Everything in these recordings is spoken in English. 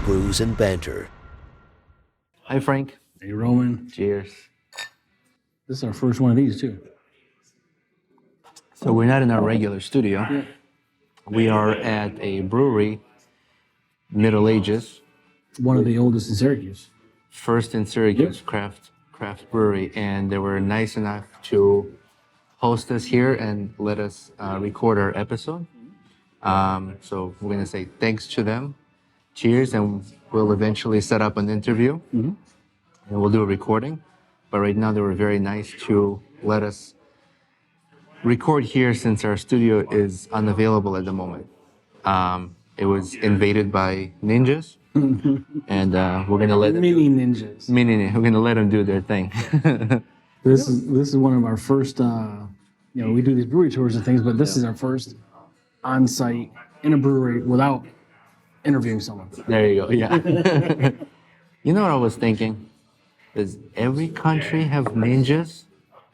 Brews and Banter. Hi, Frank. Hey, Roman. Cheers. This is our first one of these, too. So we're not in our regular studio. Yeah. We are at a brewery, Middle Ages. One of the oldest in Syracuse. First in Syracuse, craft brewery. And they were nice enough to host us here and let us record our episode. So we're going to say thanks to them. Cheers, and we'll eventually set up an interview. And we'll do a recording. But right now they were very nice to let us record here since our studio is unavailable at the moment. It was invaded by ninjas, and we're gonna let them ninjas. we're gonna let them do their thing. This is one of our first. We do these brewery tours and things, but this is our first on-site in a brewery without interviewing someone. There you go. Yeah. You know what I was thinking? Does every country have ninjas?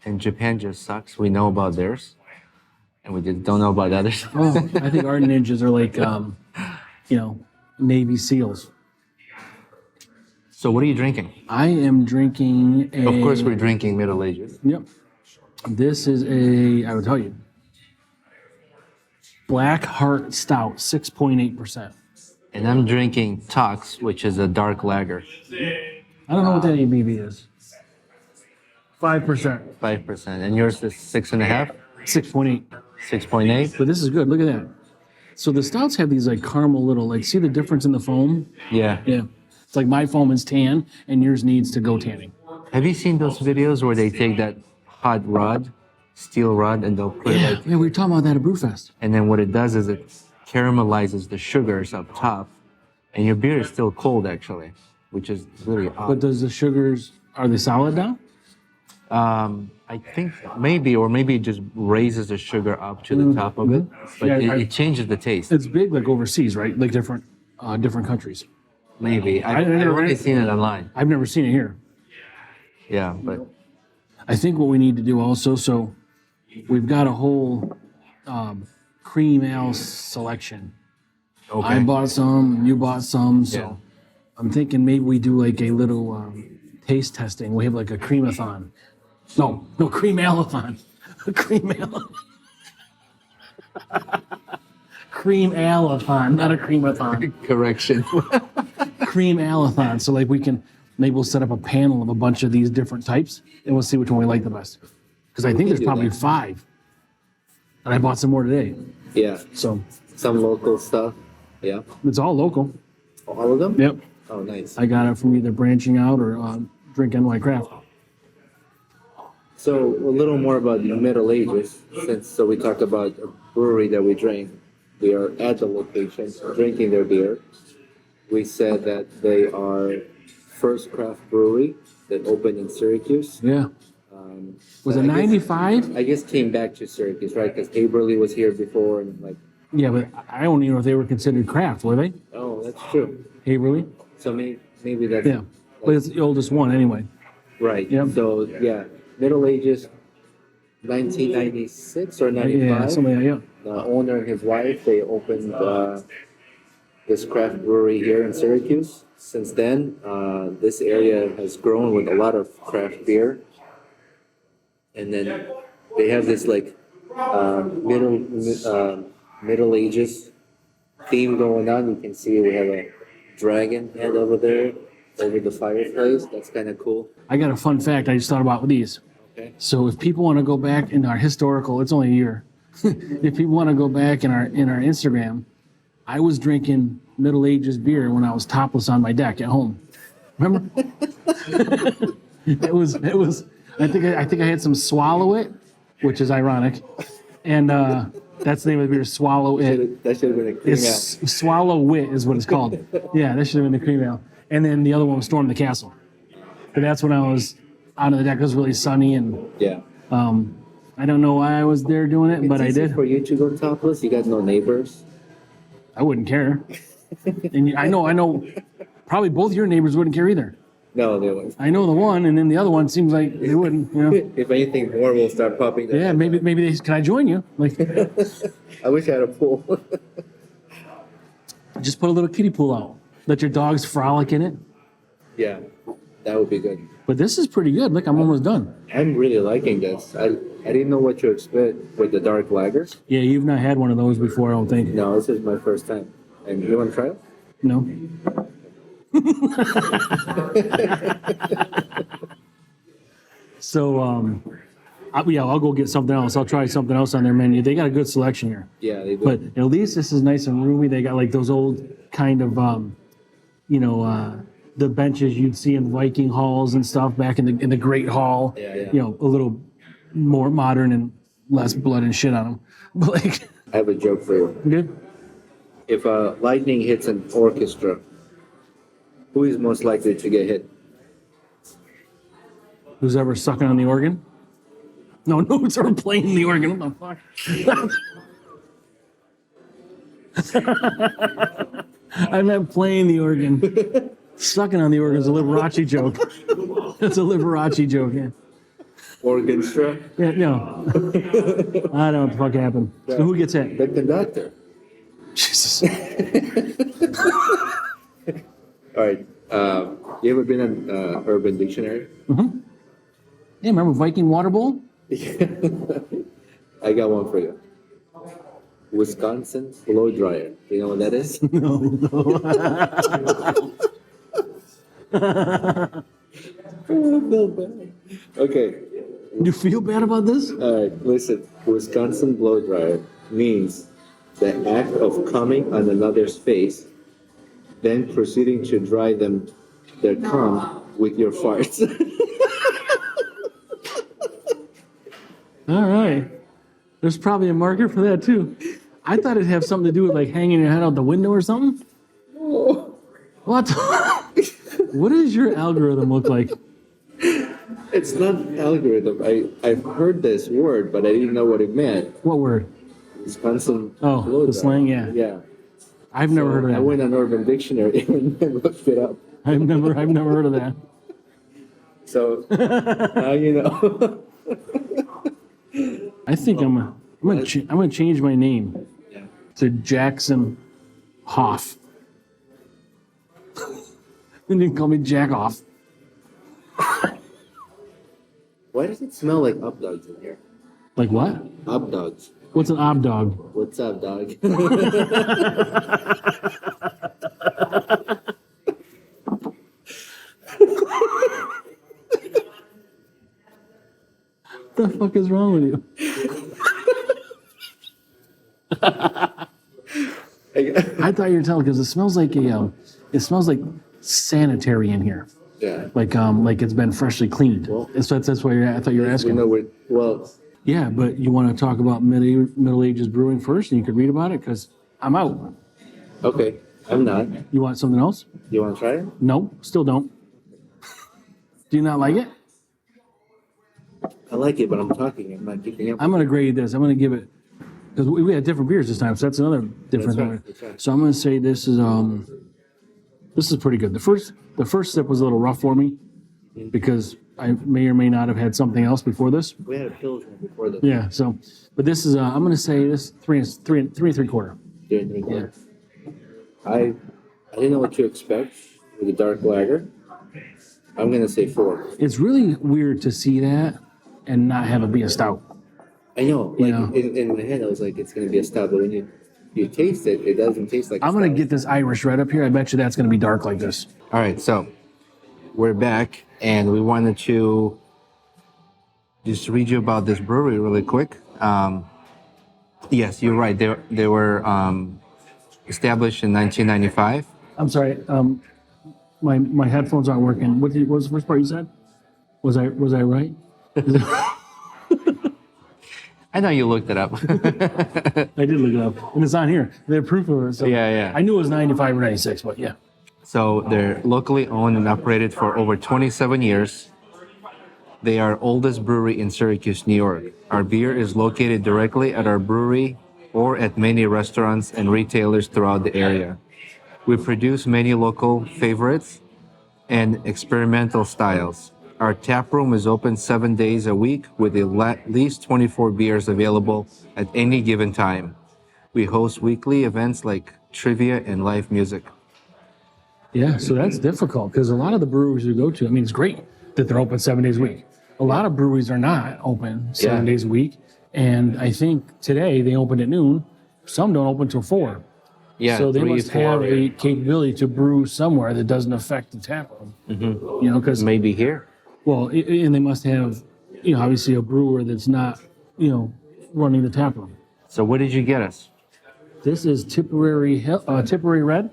And Japan just sucks. We know about theirs, and we just don't know about others. Oh, I think our ninjas are like, Navy SEALs. So what are you drinking? I am drinking a... Of course, we're drinking Middle Ages. Yep. This is I will tell you, Black Heart Stout, 6.8%. And I'm drinking Tux, which is a dark lager. I don't know what that ABV is. 5%. 5%. And yours is 6.5? 6.8. 6.8? But this is good. Look at that. So the stouts have these like caramel little, see the difference in the foam? Yeah. Yeah. It's like my foam is tan and yours needs to go tanning. Have you seen those videos where they take that hot rod, steel rod, and they'll put it Yeah, we were talking about that at Brewfest. and then what it does is it caramelizes the sugars up top, and your beer is still cold actually, which is really odd. But does the sugars, are they solid now? I think maybe it just raises the sugar up to the top of it, but Yeah, it changes the taste. It's big like overseas, right? Like different countries. Maybe. I've only seen it online. I've never seen it here. Yeah, but I think what we need to do also, so we've got a whole cream ale selection. okay. I bought some, you bought some, so Yeah. I'm thinking maybe we do like a little taste testing. We have like a cream-a-thon. No, cream ale-a-thon. Cream ale. Cream ale-a-thon, not a cream-a-thon. Correction. Cream ale-a-thon. So like maybe we'll set up a panel of a bunch of these different types and we'll see which one we like the best. Because I think there's probably 5. And I bought some more today. Yeah. So Some local stuff. Yeah. it's all local. All of them? Yep. Oh, nice. I got it from either branching out or drinking my craft. So a little more about the Middle Ages, so we talked about a brewery that we drink. We are at the location drinking their beer. We said that they are first craft brewery that opened in Syracuse. Yeah. Was it 95? I guess came back to Syracuse, right? Because Haverly was here before, and like. Yeah, but I don't even know if they were considered craft, were they? Oh, that's true. Haverly? So maybe that's. Yeah. But it's the oldest one anyway. Right. Yep. So yeah, Middle Ages, 1996 or 95. Yeah, something like that, yeah. The owner and his wife, they opened this craft brewery here in Syracuse. Since then, this area has grown with a lot of craft beer. And then they have this like Middle Ages theme going on. You can see we have a dragon head over there, over the fireplace. That's kind of cool. I got a fun fact I just thought about with these. Okay. So if people want to go back in our historical, it's only a year. If people want to go back in our Instagram, I was drinking Middle Ages beer when I was topless on my deck at home. Remember? It was. I think I had some Swallow It, which is ironic, and that's the name of the beer. Swallow It. That should have been a cream ale. Swallow Wit is what it's called. Yeah, that should have been the cream ale. And then the other one was Storm the Castle. But that's when I was out on the deck. It was really sunny, and Yeah. I don't know why I was there doing it, but I It's easy did. for you to go topless. You got no neighbors. I wouldn't care. And I know. Probably both your neighbors wouldn't care either. No, they won't. I know the one, and then the other one seems like they wouldn't. You know? If anything, more will start popping. Yeah, maybe they. Can I join you? Like, I wish I had a pool. just put a little kiddie pool out. Let your dogs frolic in it. Yeah, that would be good. But this is pretty good. Look, I'm almost done. I'm really liking this. I didn't know what to expect with the dark lagers. Yeah, you've not had one of those before, I don't think. No, this is my first time. And you want to try it? No. So, I'll go get something else. I'll try something else on their menu. They got a good selection here. Yeah, they do. But at least this is nice and roomy. They got like those old kind of, the benches you'd see in Viking halls and stuff back in the Great Hall. Yeah. You know, a little more modern and less blood and shit on them. But like, I have a joke for you. good. If lightning hits an orchestra, who is most likely to get hit? Who's ever sucking on the organ? No, who's ever playing the organ? What the fuck? I meant playing the organ. Sucking on the organ is a Liberace joke. That's a Liberace joke, yeah. Orchestra? Yeah, no. I don't know what the fuck happened. So who gets hit? The conductor. Jesus. All right. You ever been in Urban Dictionary? Yeah, remember Viking Water Bowl? I got one for you. Wisconsin blow dryer. You know what that is? No. I feel bad. Okay. You feel bad about this? All right. Listen. Wisconsin blow dryer means the act of coming on another's face, then proceeding to dry their cum with your farts. All right. There's probably a market for that too. I thought it'd have something to do with like hanging your head out the window or something. What? What does your algorithm look like? It's not algorithm. I've heard this word, but I didn't know what it meant. What word? Wisconsin. Oh, blow the dryer. slang, yeah. Yeah. I've never heard of I that. went on Urban Dictionary and looked it up. I've never heard of that. So now you know. I think I'm gonna change my name Yeah. to Jackson Hoff. And you can call me Jack Off. Why does it smell like up dogs in here? Like what? Up dogs. What's an ob dog? What's up, dog? What the fuck is wrong with you? I thought you were telling because it smells like sanitary in here. Yeah. Like it's been freshly cleaned. Well, That's why I thought you were We asking. know well, Yeah, but you want to talk about Middle Ages Brewing first, and you could read about it because I'm out. okay. I'm not. You want something else? You want to try it? No, still don't. Do you not like it? I like it, but I'm talking. I'm not keeping up. I'm gonna grade this. I'm gonna give it because we had different beers this time, so that's another different That's right, thing. that's right. So I'm gonna say this is pretty good. The first sip was a little rough for me because I may or may not have had something else before this. We had a Pilsner before this. Yeah. So, but this is I'm gonna say this three and three quarter. Yeah. I didn't know what to expect with the dark lager. I'm gonna say 4. It's really weird to see that and not have it be a stout. I know. Like Yeah. in my head, I was like, it's gonna be a stout, but when you taste it, it doesn't taste like. I'm gonna get this Irish right up here. I bet you that's gonna be dark like this. All right, so we're back, and we wanted to just read you about this brewery really quick. Yes, you're right. They were established in 1995. I'm sorry. My headphones aren't working. What was the first part you said? Was I right? I know you looked it up. I did look it up, and it's on here. They have proof of it. So Yeah. I knew it was 95 or 96, but yeah. So they're locally owned and operated for over 27 years. They are oldest brewery in Syracuse, New York. Our beer is located directly at our brewery or at many restaurants and retailers throughout the area. We produce many local favorites and experimental styles. Our tap room is open 7 days a week with at least 24 beers available at any given time. We host weekly events like trivia and live music. Yeah, so that's difficult because a lot of the breweries we go to, I mean, it's great that they're open 7 days a week. A lot of breweries are not open 7 days a week. And I think today they open at noon. Some don't open till 4. Yeah, So they 3, must 4, have a capability to brew somewhere that doesn't affect the tap room. You know, because, maybe here. well, and they must have, you know, obviously a brewer that's not, you know, running the tap room. So what did you get us? This is Tipperary Red.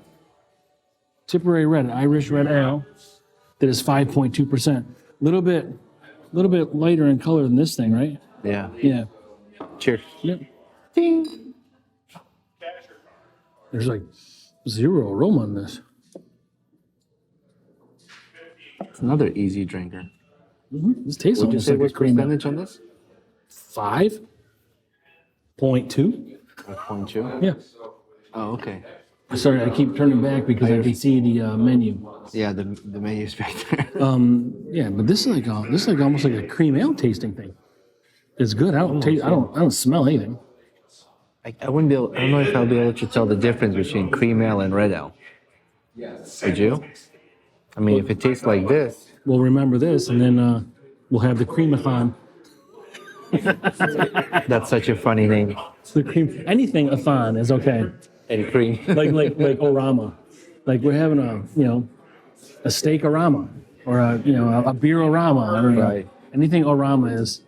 Tipperary Red, an Irish red ale that is 5.2%. Little bit lighter in color than this thing, right? Yeah. Yeah. Cheers. Yep. Ding. There's like zero aroma on this. It's another easy drinker. This tastes Would you almost say like a what's cream ale. percentage on this? 5.2. 5.2. Yeah. Oh, okay. Sorry, I keep turning back because I can see the menu. Yeah, the menu's back there. Yeah, but this is like almost like a cream ale tasting thing. It's good. I don't smell anything. I wouldn't be able. I don't know if I'll be able to tell the difference between cream ale and red ale. Would you? I mean, if it tastes like this, We'll remember this, and then we'll have the creamathon. that's such a funny name. The cream, anything athon is okay. And cream. Like orama, like we're having a steak orama or a beer orama. I don't know. Right. Anything orama is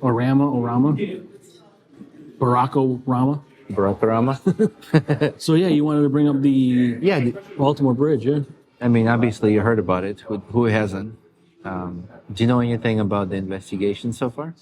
orama, Barack-o-rama. Barack-o-rama. So yeah, you wanted to bring up the Baltimore Bridge, yeah? I mean, obviously you heard about it. Who hasn't? Do you know anything about the investigation so far?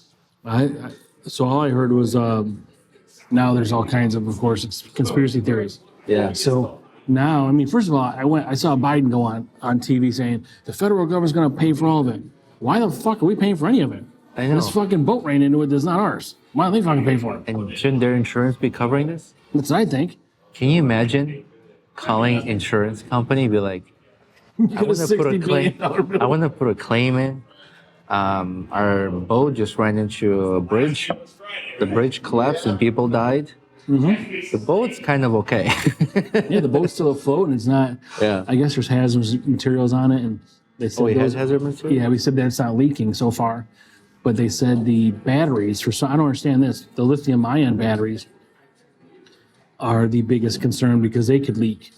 So all I heard was now there's all kinds of course, it's conspiracy theories. Yeah. So now, I mean, first of all, I saw Biden go on TV saying the federal government's going to pay for all of it. Why the fuck are we paying for any of it? I know. This fucking boat ran into it that's not ours. Why don't they fucking pay for it? And shouldn't their insurance be covering this? That's what I think. Can you imagine calling insurance company, be like, I want to put a $60 claim. billion bill. I want to put a claim in. Our boat just ran into a bridge. The bridge collapsed and people died. The boat's kind of okay. Yeah, the boat's still afloat and it's not. Yeah. I guess there's hazardous materials on it, and they said It has hazard material? Yeah, we said that it's not leaking so far, but they said the batteries I don't understand this. The lithium-ion batteries are the biggest concern because they could leak,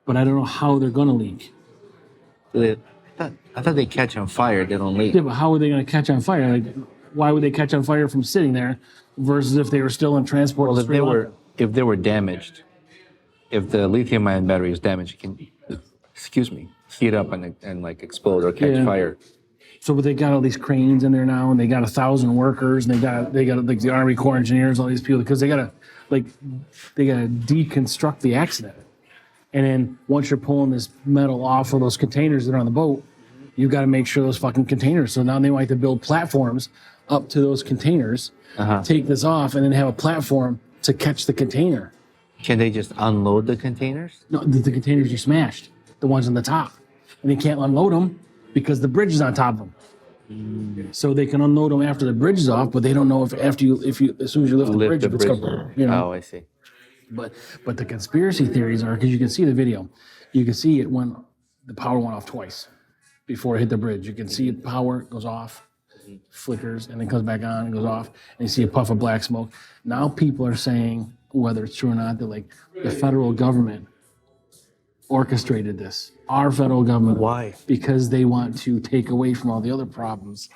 but I don't know how they're going to leak. I thought they catch on fire. They don't leak. Yeah, but how are they going to catch on fire? Like, why would they catch on fire from sitting there versus if they were still in transport? Well, to Sri Lanka? if they were damaged, if the lithium-ion battery is damaged, it can, heat up and like explode or catch fire. So, but they got all these cranes in there now, and they got 1,000 workers, and they got like the Army Corps engineers, all these people, because they gotta deconstruct the accident. And then once you're pulling this metal off of those containers that are on the boat, you've got to make sure those fucking containers. So now they might have to build platforms up to those containers, take this off, and then have a platform to catch the container. Can they just unload the containers? No, the containers are smashed, the ones on the top, and they can't unload them because the bridge is on top of them. So they can unload them after the bridge is off, but they don't know if as soon as you lift the bridge, if it's going. Oh, I see. But the conspiracy theories are, because you can see the video, you can see it when the power went off twice before it hit the bridge. You can see it, power goes off, flickers, and then comes back on and goes off, and you see a puff of black smoke. Now people are saying, whether it's true or not, that like the federal government orchestrated this. Our federal government. Why? Because they want to take away from all the other problems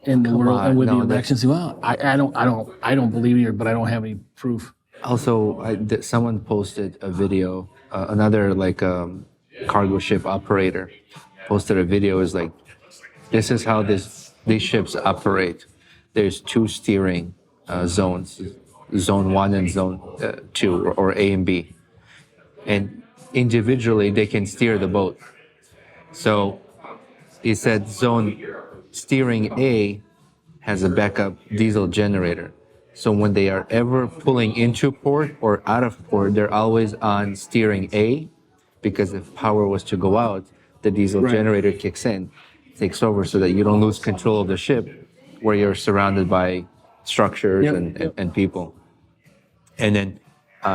in the world and with the elections. Well, I don't believe it, but I don't have any proof. Also, someone posted a video. Another cargo ship operator posted a video. Is like, this is how these ships operate. There's 2 steering zones, zone 1 and zone 2, or A and B, and individually they can steer the boat. So he said steering A has a backup diesel generator. So when they are ever pulling into port or out of port, they're always on steering A, because if power was to go out, the diesel generator kicks in, takes over, so that you don't lose control of the ship where you're surrounded by structures and people. And then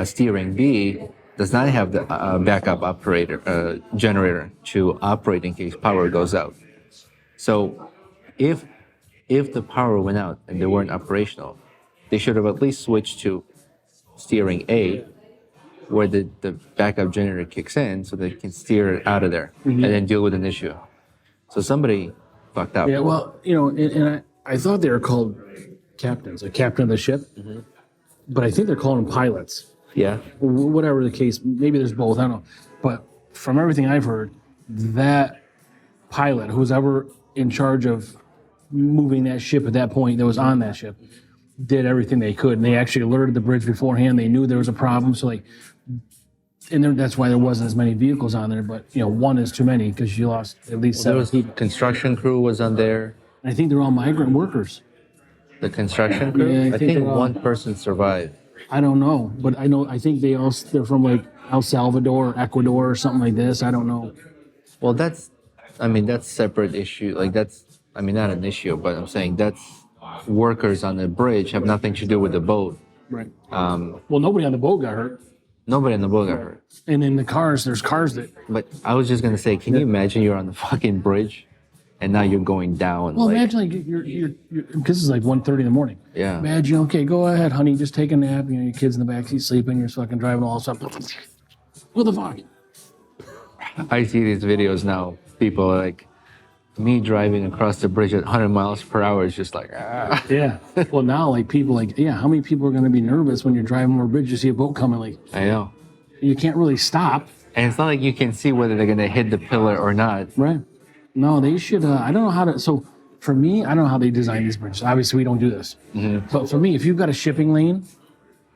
steering B does not have the backup operator generator to operate in case power goes out. So if the power went out and they weren't operational, they should have at least switched to steering A, where the backup generator kicks in so they can steer it out of there and then deal with an issue. So somebody fucked up. Yeah, well, and I thought they were called captains, like captain of the ship, but I think they're calling them pilots. Yeah. Whatever the case, maybe there's both, I don't know. But from everything I've heard, that pilot, who's ever in charge of moving that ship at that point that was on that ship, did everything they could. And they actually alerted the bridge beforehand. They knew there was a problem. So, that's why there wasn't as many vehicles on there. But, one is too many because you lost at least There 7 was people. construction crew was on there. I think they're all migrant workers. The construction crew? Yeah, I think one person survived. I don't know, but I think they're from El Salvador or Ecuador or something like this. I don't know. Well, that's separate issue. Not an issue, but I'm saying that's workers on the bridge have nothing to do with the boat. Right. Well, nobody on the boat got hurt. Nobody on the boat got hurt. And in the cars, there's cars that. But I was just gonna say, can you imagine you're on the fucking bridge, and now you're going down? Well, imagine you're because it's like 1:30 in the morning. Yeah. Imagine, okay, go ahead, honey, just take a nap. Your kid's in the backseat sleeping. You're fucking driving all stuff. What the fuck? I see these videos now. People are like, me driving across the bridge at 100 miles per hour is just like, ah. Yeah. Well, now people how many people are going to be nervous when you're driving over a bridge? You see a boat coming, I know. you can't really stop. And it's not like you can see whether they're gonna hit the pillar or not. Right. No, they should. I don't know how to. So for me, I don't know how they design these bridges. Obviously, we don't do this. But for me, if you've got a shipping lane,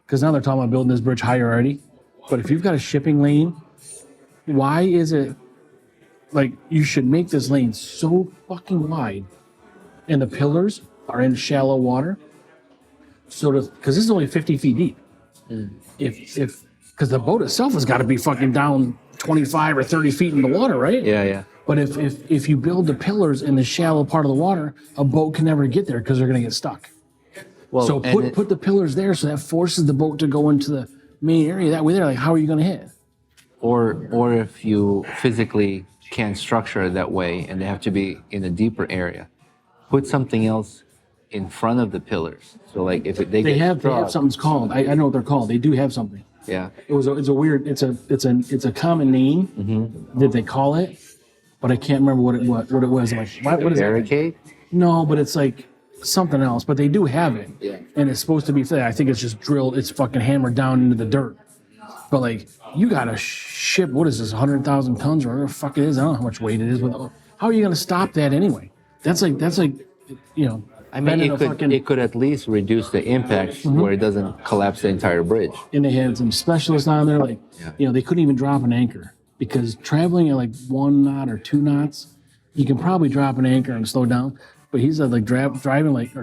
because now they're talking about building this bridge higher already. But if you've got a shipping lane, why is it you should make this lane so fucking wide, and the pillars are in shallow water, because this is only 50 feet deep. Because the boat itself has got to be fucking down 25 or 30 feet in the water, right? Yeah. But if you build the pillars in the shallow part of the water, a boat can never get there because they're going to get stuck. Well, So put the pillars there, so that forces the boat to go into the main area. That way, how are you going to hit? or if you physically can't structure it that way and they have to be in a deeper area, put something else in front of the pillars. So if They have something's called. I know what they're called. They do have something. Yeah. It's a weird. It's a common name that they call it, but I can't remember what it was. What is it? Barricade? No, but it's something else. But they do have it. Yeah. And it's supposed to be. I think it's just drilled. It's fucking hammered down into the dirt. But you got to ship. What is this? 100,000 tons or whatever the fuck it is. I don't know how much weight it is. But how are you going to stop that anyway? That's I mean, it could at least reduce the impact where it doesn't collapse the entire bridge. And they had some specialists on there, they couldn't even drop an anchor because traveling at 1 knot or 2 knots, you can probably drop an anchor and slow down. But he said driving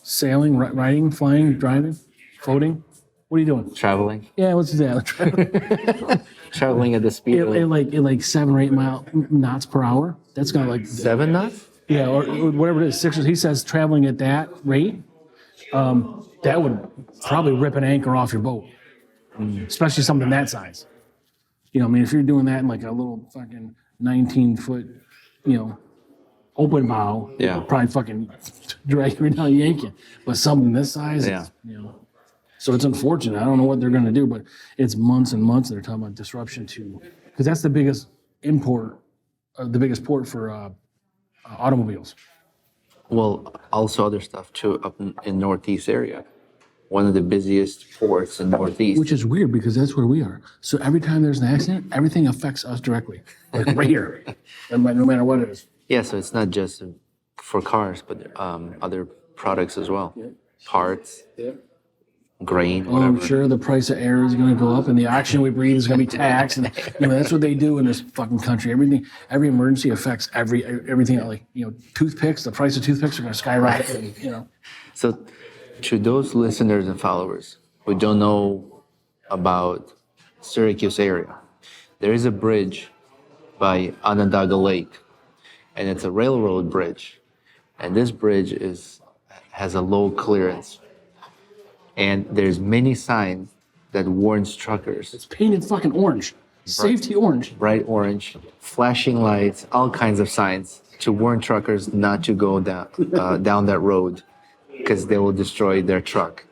sailing, riding, flying, driving, floating. What are you doing? Traveling. Yeah, let's do that. Traveling at the speed of at 7 or 8 knots per hour. That's got 7 knots? Yeah, or whatever it is, 6. He says traveling at that rate, that would probably rip an anchor off your boat, especially something that size. If you're doing that in a little fucking 19-foot, open bow, Yeah. probably fucking drag you down, yank you. But something this size, Yeah. So it's unfortunate. I don't know what they're going to do, but it's months and months they're talking about disruption because that's the biggest port for automobiles. Well, also other stuff too up in Northeast area. One of the busiest ports in Northeast. Which is weird because that's where we are. So every time there's an accident, everything affects us directly. Right here. No matter what it is. Yeah, so it's not just for cars, but other products as well. Yeah. Parts, Yeah. grain, Oh, whatever. I'm sure the price of air is going to go up, and the oxygen we breathe is going to be taxed, and that's what they do in this fucking country. Every emergency affects everything. Toothpicks. The price of toothpicks are going to skyrocket. So, to those listeners and followers who don't know about Syracuse area, there is a bridge by Onondaga Lake, and it's a railroad bridge, and this bridge has a low clearance. And there's many signs that warns truckers. It's painted fucking orange. Safety orange. Bright orange, flashing lights, all kinds of signs to warn truckers not to go down that road because they will destroy their truck.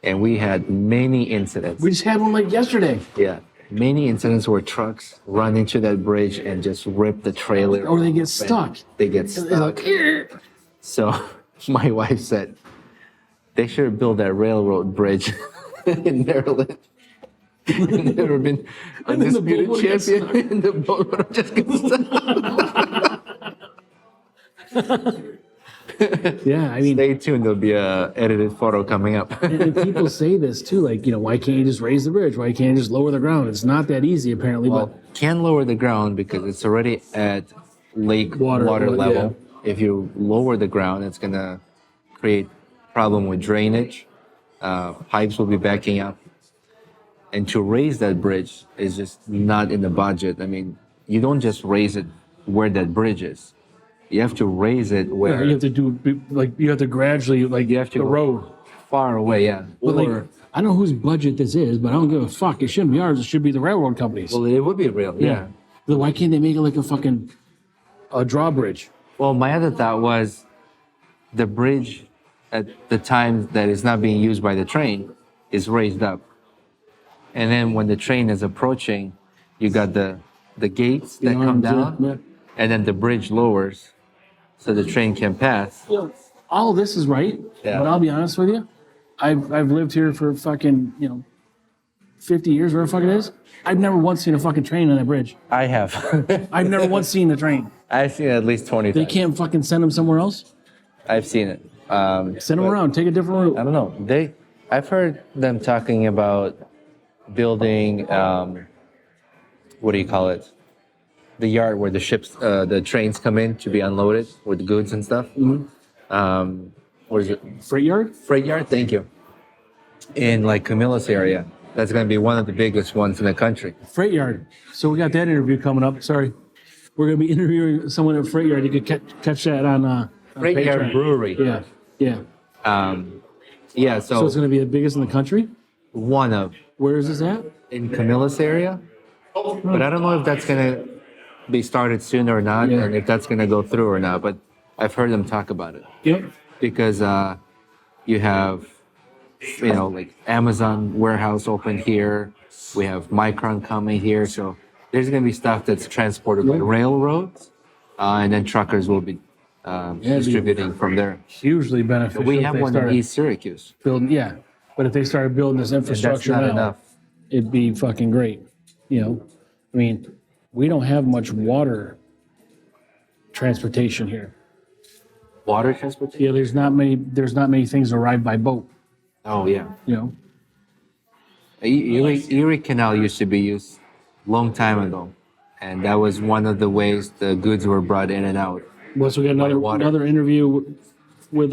And we had many incidents. We just had one like yesterday. Yeah, many incidents where trucks run into that bridge and just rip the trailer. Or they get stuck. They get stuck. So my wife said they should build that railroad bridge in Maryland. Never been a And then the boat undisputed would get champion in the boat would have just get stuck. Yeah, I mean, Stay tuned. There'll be a edited photo coming up. and people say this too, like, why can't you just raise the bridge? Why can't you just lower the ground? It's not that easy, apparently. Well, But can lower the ground because it's already at lake water level. If you lower the ground, it's gonna create problem with drainage. Pipes will be backing up, and to raise that bridge is just not in the budget. I mean, you don't just raise it where that bridge is. You have to raise it where you have to do, like, you have to gradually, like, you have to the go road. far away. Yeah, But, like, or I don't know whose budget this is, but I don't give a fuck. It shouldn't be ours. It should be the railroad companies. well, it would be real. Yeah. Then why can't they make it like a drawbridge? Well, my other thought was the bridge at the time that is not being used by the train is raised up. And then when the train is approaching, you got the gates that come arms, yeah, down, yeah. and then the bridge lowers so the train can pass. All of this is right, Yeah. but I'll be honest with you. I've lived here for fucking, 50 years, whatever the fuck it is. I've never once seen a fucking train on that bridge. I have. I've never once seen a train. I've seen it at least 20 They times. can't fucking send them somewhere else? I've seen it. Send them around, take a different route. I don't know. I've heard them talking about building, what do you call it? The yard where the ships, the trains come in to be unloaded with goods and stuff. What is it? Freight yard? Freight yard. Thank you. In like Camilla's area, that's going to be one of the biggest ones in the country. Freight yard. So we got that interview coming up. Sorry. We're going to be interviewing someone at Freight Yard. You could catch that on Freight Yard Patreon. Brewery. Yeah, yeah. Yeah. So it's going to be the biggest in the country? One of Where is this at? in Camilla's area, but I don't know if that's going to be started soon or not, Yeah. and if that's going to go through or not. But I've heard them talk about it. Yep. Because you have, like Amazon warehouse open here. We have Micron coming here. So there's going to be stuff that's transported by railroads, and then truckers will be distributing from there. Hugely beneficial. We if have they one in started East Syracuse. building, yeah. But if they started building this And that's infrastructure not now, enough. it'd be fucking great. I mean, we don't have much water transportation here. Water transportation? Yeah, there's not many things that arrive by boat, Oh, yeah. you know. Erie Canal used to be used long time ago. And that was one of the ways the goods were brought in and out. Well, so we got water. another interview with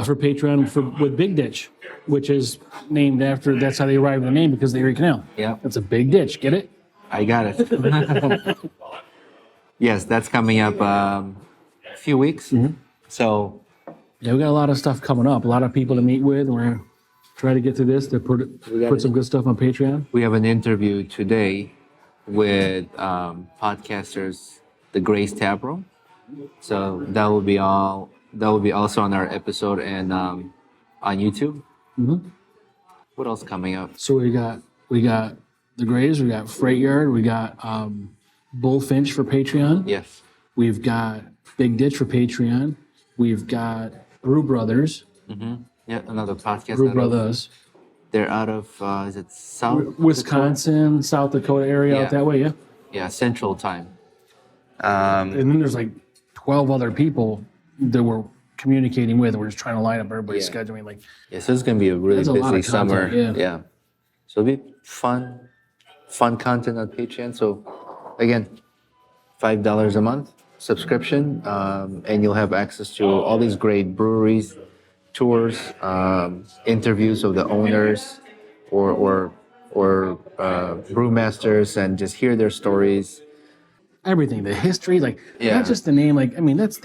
for Patreon with Big Ditch, which is named after, that's how they arrived at the name, because of the Erie Canal. Yeah. That's a big ditch, get it? I got it. Yes, that's coming up a few weeks. So Yeah, we got a lot of stuff coming up, a lot of people to meet with. We're gonna try to get to this, to put some good stuff on Patreon. we have an interview today with podcasters, the Grace Tap Room. So that will be also on our episode and on YouTube. What else coming up? So we got the Grays, we got Freight Yard, we got Bullfinch for Patreon. Yes. We've got Big Ditch for Patreon. We've got Brew Brothers. Yeah, another podcast. Brew Brothers. They're out of is it South Wisconsin, South Dakota area Yeah. out that way, yeah. Yeah, Central Time. And then there's like 12 other people that we're communicating with. We're just trying to line up everybody's Yeah. scheduling. Like, Yeah, so it's gonna be a really That's a lot busy of summer. content, yeah. So it'll be fun content on Patreon. So again, $5 a month subscription, and you'll have access to all these great breweries, tours, interviews of the owners or brewmasters, and just hear their stories. everything, the history, like Yeah. not just the name. Like, I mean, that's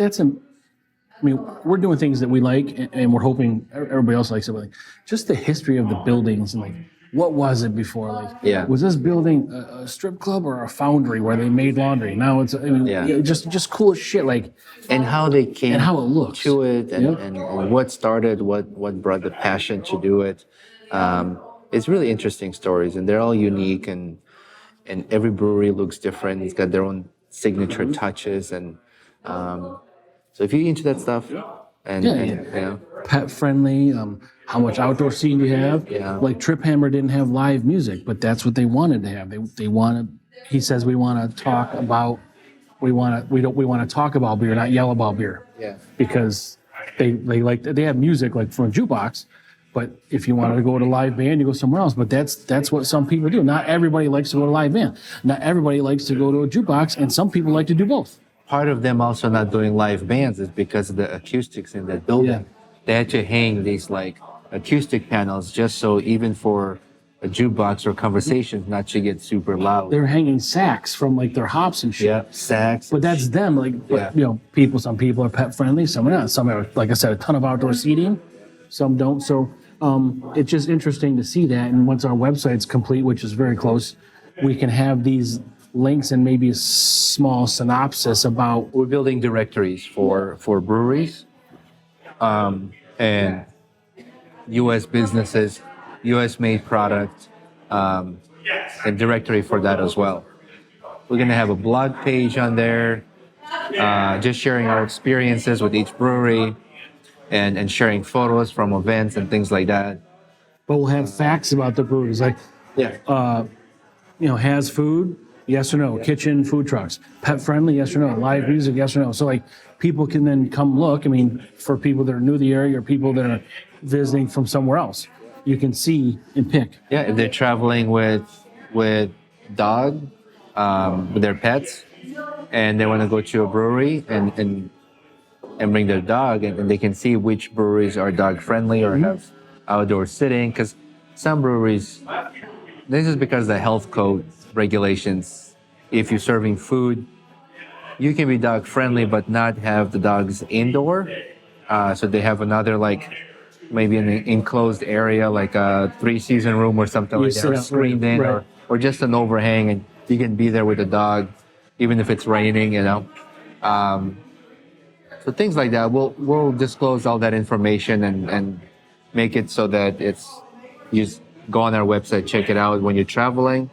I mean, we're doing things that we like, and we're hoping everybody else likes it. But like, just the history of the buildings and like, what was it before? Like, Yeah. was this building a strip club or a foundry where they made laundry? Now it's, I mean, Yeah. just cool as shit. Like, And how they came and how it looks. to it, and, Yep. and what started, what brought the passion to do it. It's really interesting stories, and they're all unique, and every brewery looks different. It's got their own signature touches, and so if you're into that stuff, and you know, Pet friendly. How much outdoor seating you have? Yeah. Like Trip Hammer didn't have live music, but that's what they wanted to have. They wanted. He says we want to talk about. We want to talk about beer, not yell about beer. Yeah. Because they have music like from a jukebox, but if you wanted to go to live band, you go somewhere else. But that's what some people do. Not everybody likes to go to live band. Not everybody likes to go to a jukebox, and some people like to do both. Part of them also not doing live bands is because of the acoustics in that building. Yeah. They had to hang these like acoustic panels just so even for a jukebox or conversations not to get super loud. They're hanging sacks from like their hops and shit. Yeah, sax. But that's them. Like, Yeah. you know, some people are pet friendly, some are not. Some have, like I said, a ton of outdoor seating, some don't. So it's just interesting to see that. And once our website's complete, which is very close, we can have these links and maybe a small synopsis about. We're building directories for breweries, and U.S. businesses, U.S. made product, and directory for that as well. We're gonna have a blog page on there, just sharing our experiences with each brewery, and sharing photos from events and things like that. But we'll have facts about the breweries, like, Yeah. you know, has food, yes or no? Kitchen, food trucks, pet friendly, yes or no? Live music, yes or no? So like, people can then come look. I mean, for people that are new to the area or people that are visiting from somewhere else, you can see and pick. Yeah, if they're traveling with dog, with their pets, and they want to go to a brewery and bring their dog, and they can see which breweries are dog friendly or have outdoor sitting. Because some breweries, this is because of the health code regulations. If you're serving food, you can be dog friendly but not have the dogs indoor. So they have another like maybe an enclosed area like a 3-season room or something like that, or screened in, right. or just an overhang, and you can be there with the dog even if it's raining, you know. So things like that. We'll disclose all that information and make it so that it's, you just go on our website, check it out when you're traveling,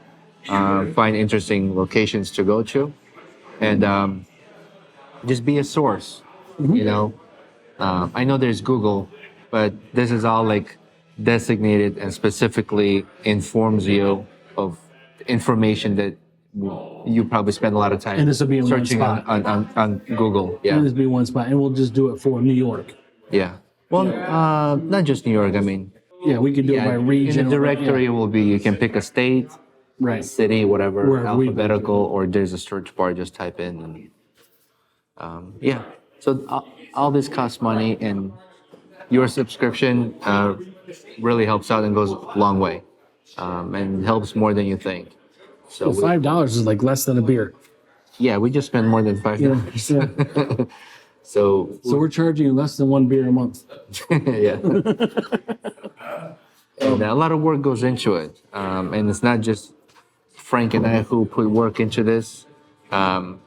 find interesting locations to go to, and just be a source. You know, I know there's Google, but this is all like designated and specifically informs you of information that you probably spend a lot of time And this will be in one searching spot. on Google. Yeah. And this be one spot, and we'll just do it for New York. Yeah. Well, not just New York. I mean, Yeah, we can do it by region. in the directory will be, you can pick a state, Right. city, whatever, Wherever we- alphabetical, or there's a search bar, just type in. And, yeah. So all this costs money, and your subscription really helps out and goes a long way, and helps more than you think. So Well, $5 is like less than a beer. yeah, we just spend more than $5. Yeah. So So we're charging you less than one beer a month. yeah. And a lot of work goes into it, and it's not just Frank and I who put work into this. Our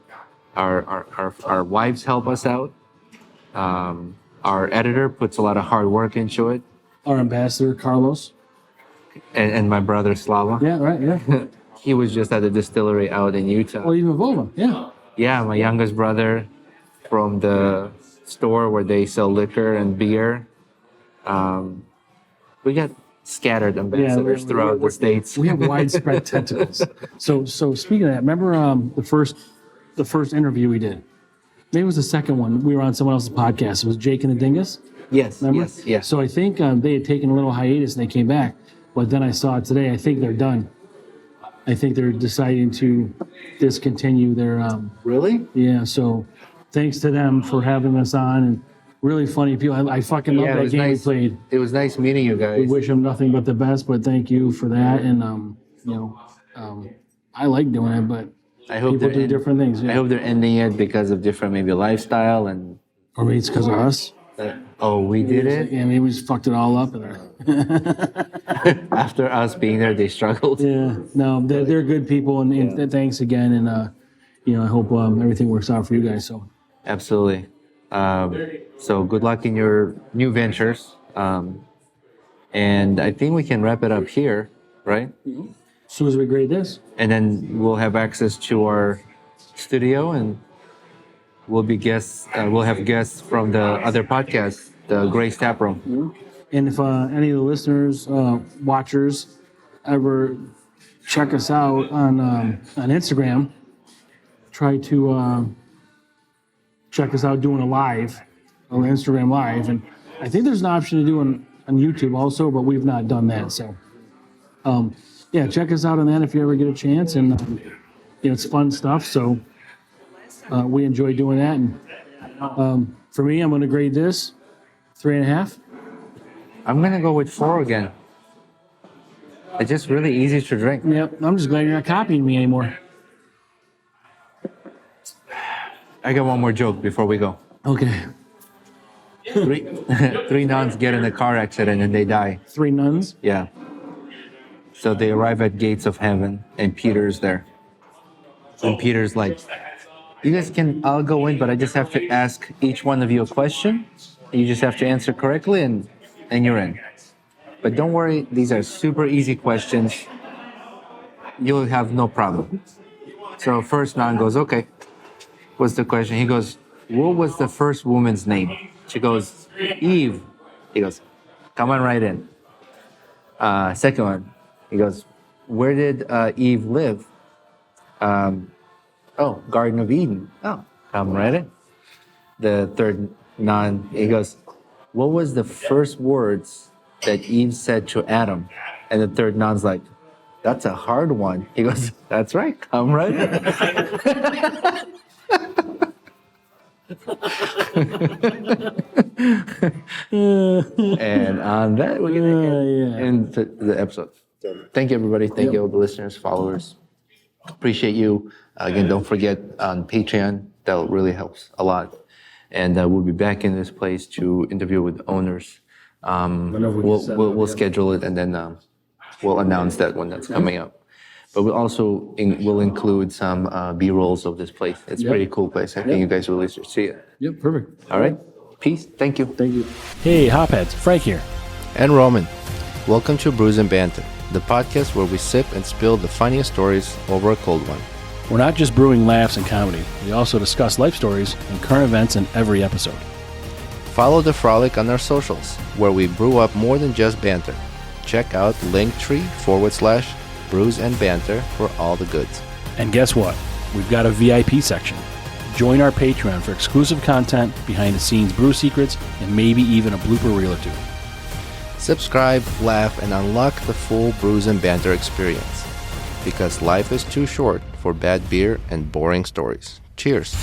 wives help us out. Our editor puts a lot of hard work into it, Our ambassador, Carlos. and my brother Slava. Yeah, right, yeah. He was just at the distillery out in Utah. Well, even Vova, yeah. Yeah, my youngest brother from the store where they sell liquor and beer. We got scattered ambassadors throughout the states. We have widespread tentacles. So speaking of that, remember the first interview we did? Maybe it was the second one. We were on someone else's podcast. It was Jake and the Dingus. Yes, Remember? yes. So I think they had taken a little hiatus and they came back. But then I saw it today. I think they're done. I think they're deciding to discontinue their. Really? Yeah. So thanks to them for having us on, and really funny people. I fucking love Yeah, it that was game nice. we played. It was nice meeting you We guys. wish them nothing but the best. But thank you for that. And I like doing it, but I hope people do different things. I Yeah. hope they're ending it because of different maybe lifestyle and Or maybe it's because of us. Oh, we did it? Yeah, maybe we just fucked it all up. After us being there, they struggled. Yeah, no, they're good people, and thanks again. And I hope everything works out for you guys. So Absolutely. So good luck in your new ventures. And I think we can wrap it up here, right? as soon as we grade this, And then we'll have access to our studio, and we'll be guests. We'll have guests from the other podcast, the Grace Tap Room. and if any of the listeners, watchers, ever check us out on Instagram, try to check us out doing a live on Instagram Live, and I think there's an option to do on YouTube also, but we've not done that. So, check us out on that if you ever get a chance, and it's fun stuff. So we enjoy doing that, and for me, I'm going to grade this 3.5. I'm gonna go with 4 again. It's just really easy to drink. Yep, I'm just glad you're not copying me anymore. I got one more joke before we go. Okay, Three nuns get in a car accident and they die. 3 nuns. Yeah. So they arrive at gates of heaven, and Peter's there. And Peter's like, "You guys can all go in, but I just have to ask each one of you a question. You just have to answer correctly, and you're in. But don't worry, these are super easy questions. You'll have no problem." So first nun goes, "Okay, what's the question?" He goes, "What was the first woman's name?" She goes, "Eve." He goes, "Come on right in." Second one, he goes, "Where did Eve live?" "Oh, Garden of Eden." "Oh, come right in." The third nun, he goes, "What was the first words that Eve said to Adam?" And the third nun's like, "That's a hard one." He goes, "That's right, come right in." And on that, we're gonna end the episode. So thank you, everybody. Thank you, all the listeners, followers. Appreciate you. Again, don't forget on Patreon. That really helps a lot. And we'll be back in this place to interview with owners. We'll schedule it, and then we'll announce that when that's coming up. But we'll also we'll include some B-rolls of this place. It's a pretty cool place. I think you guys really should see it. Yep, perfect. All right. Peace. Thank you. Thank you. Hey, Hopheads, Frank here. And Roman. Welcome to Brews Banter, the podcast where we sip and spill the funniest stories over a cold one. We're not just brewing laughs and comedy. We also discuss life stories and current events in every episode. Follow the frolic on our socials, where we brew up more than just banter. Check out linktree/Brews and Banter for all the goods. And guess what? We've got a VIP section. Join our Patreon for exclusive content, behind-the-scenes brew secrets, and maybe even a blooper reel or two. Subscribe, laugh, and unlock the full Brews and Banter experience. Because life is too short for bad beer and boring stories. Cheers.